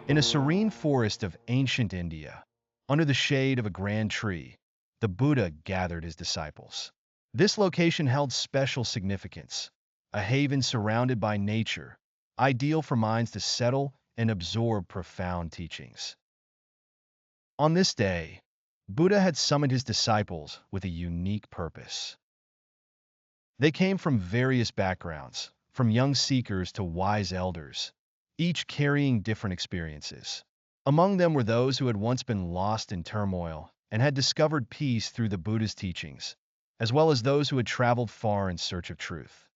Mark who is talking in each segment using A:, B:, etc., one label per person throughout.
A: In a serene forest of ancient India, under the shade of a grand tree, the Buddha gathered his disciples. This location held special significance, a haven surrounded by nature, ideal for minds to settle and absorb profound teachings. On this day, Buddha had summoned his disciples with a unique purpose. They came from various backgrounds, from young seekers to wise elders, each carrying different experiences. Among them were those who had once been lost in turmoil and had discovered peace through the Buddha's teachings, as well as those who had traveled far in search of truth.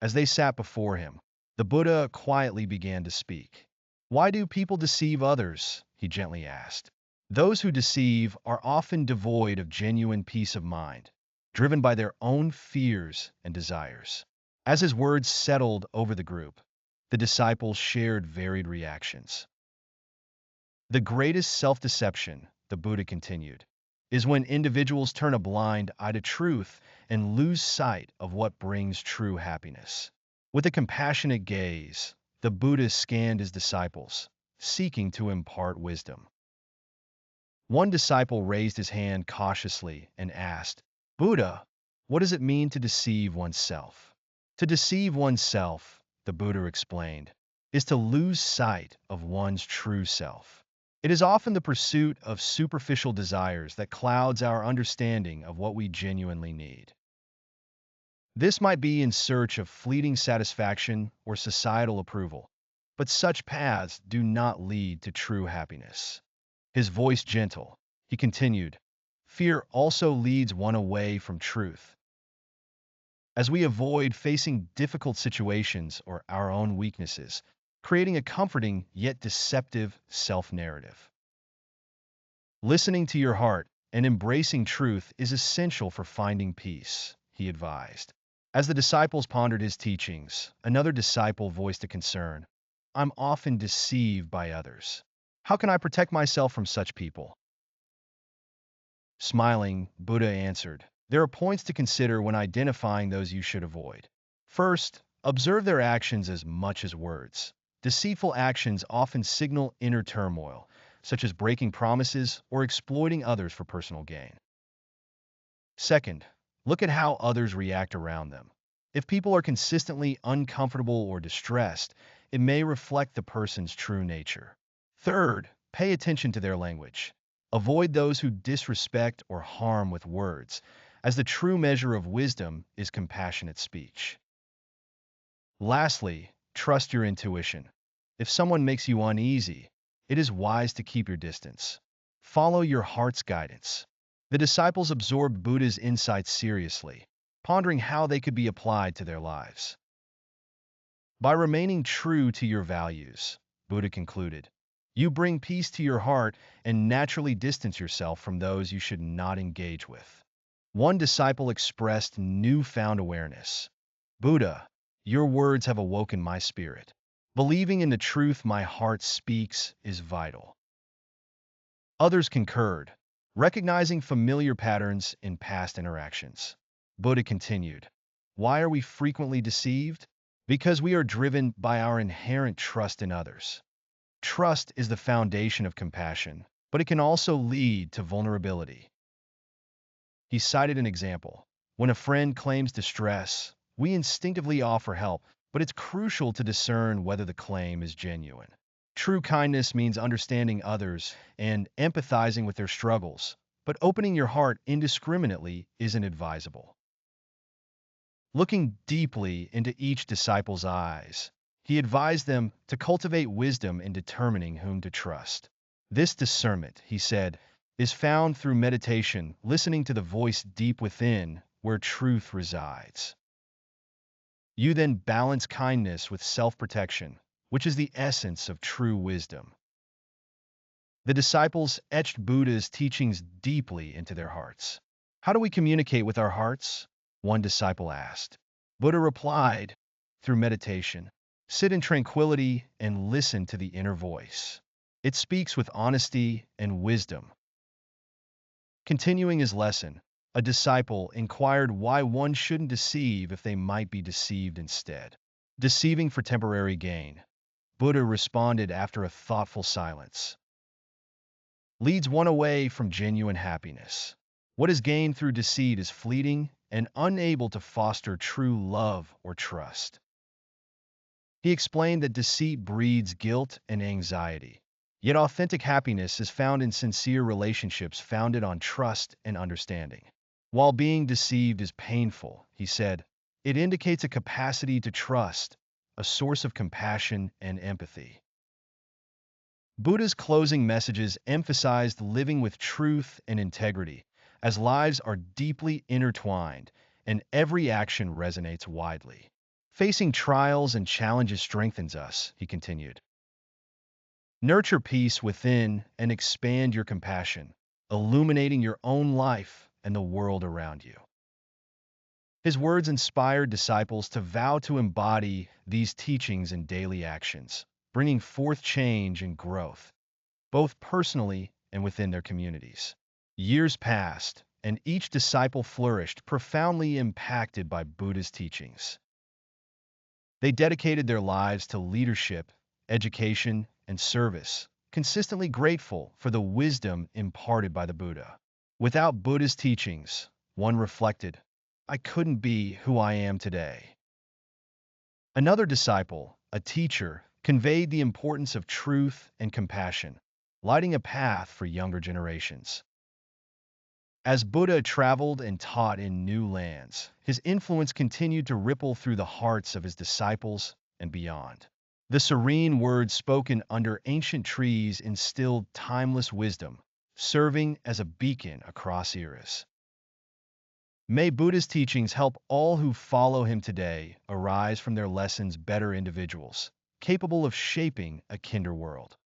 A: As they sat before him, the Buddha quietly began to speak. "Why do people deceive others?" he gently asked. "Those who deceive are often devoid of genuine peace of mind, driven by their own fears and desires." As his words settled over the group, the disciples shared varied reactions. The greatest self-deception, the Buddha continued, is when individuals turn a blind eye to truth and lose sight of what brings true happiness. With a compassionate gaze, the Buddha scanned his disciples, seeking to impart wisdom. One disciple raised his hand cautiously and asked, "Buddha, what does it mean to deceive oneself?" To deceive oneself, the Buddha explained, is to lose sight of one's true self. It is often the pursuit of superficial desires that clouds our understanding of what we genuinely need. This might be in search of fleeting satisfaction or societal approval, but such paths do not lead to true happiness. His voice gentle, he continued, "Fear also leads one away from truth. As we avoid facing difficult situations or our own weaknesses, creating a comforting yet deceptive self-narrative. Listening to your heart and embracing truth is essential for finding peace," he advised. As the disciples pondered his teachings, another disciple voiced a concern. "I'm often deceived by others. How can I protect myself from such people?" Smiling, Buddha answered, "There are points to consider when identifying those you should avoid. First, observe their actions as much as words. Deceitful actions often signal inner turmoil, such as breaking promises or exploiting others for personal gain. Second, look at how others react around them. If people are consistently uncomfortable or distressed, it may reflect the person's true nature. Third, pay attention to their language. Avoid those who disrespect or harm with words, as the true measure of wisdom is compassionate speech. Lastly, trust your intuition. If someone makes you uneasy, it is wise to keep your distance. Follow your heart's guidance." The disciples absorbed Buddha's insights seriously, pondering how they could be applied to their lives. By remaining true to your values, Buddha concluded, you bring peace to your heart and naturally distance yourself from those you should not engage with. One disciple expressed newfound awareness. "Buddha, your words have awoken my spirit. Believing in the truth my heart speaks is vital." Others concurred, recognizing familiar patterns in past interactions. Buddha continued, "Why are we frequently deceived? Because we are driven by our inherent trust in others. Trust is the foundation of compassion, but it can also lead to vulnerability." He cited an example. When a friend claims distress, we instinctively offer help, but it's crucial to discern whether the claim is genuine. True kindness means understanding others and empathizing with their struggles, but opening your heart indiscriminately isn't advisable. Looking deeply into each disciple's eyes, he advised them to cultivate wisdom in determining whom to trust. This discernment, he said, is found through meditation, listening to the voice deep within where truth resides. You then balance kindness with self-protection, which is the essence of true wisdom. The disciples etched Buddha's teachings deeply into their hearts. "How do we communicate with our hearts?" one disciple asked. Buddha replied, "Through meditation. Sit in tranquility and listen to the inner voice. It speaks with honesty and wisdom." Continuing his lesson, a disciple inquired why one shouldn't deceive if they might be deceived instead. "Deceiving for temporary gain," Buddha responded after a thoughtful silence. Leads one away from genuine happiness. What is gained through deceit is fleeting and unable to foster true love or trust. He explained that deceit breeds guilt and anxiety. Yet authentic happiness is found in sincere relationships founded on trust and understanding. While being deceived is painful, he said, it indicates a capacity to trust, a source of compassion and empathy. Buddha's closing messages emphasized living with truth and integrity, as lives are deeply intertwined and every action resonates widely. Facing trials and challenges strengthens us, he continued. Nurture peace within and expand your compassion, illuminating your own life and the world around you. His words inspired disciples to vow to embody these teachings in daily actions, bringing forth change and growth, both personally and within their communities. Years passed, and each disciple flourished, profoundly impacted by Buddha's teachings. They dedicated their lives to leadership, education, and service, consistently grateful for the wisdom imparted by the Buddha. Without Buddha's teachings, one reflected, I couldn't be who I am today. Another disciple, a teacher, conveyed the importance of truth and compassion, lighting a path for younger generations. As Buddha traveled and taught in new lands, his influence continued to ripple through the hearts of his disciples and beyond. The serene words spoken under ancient trees instilled timeless wisdom, serving as a beacon across eras. May Buddha's teachings help all who follow him today arise from their lessons better individuals, capable of shaping a kinder world.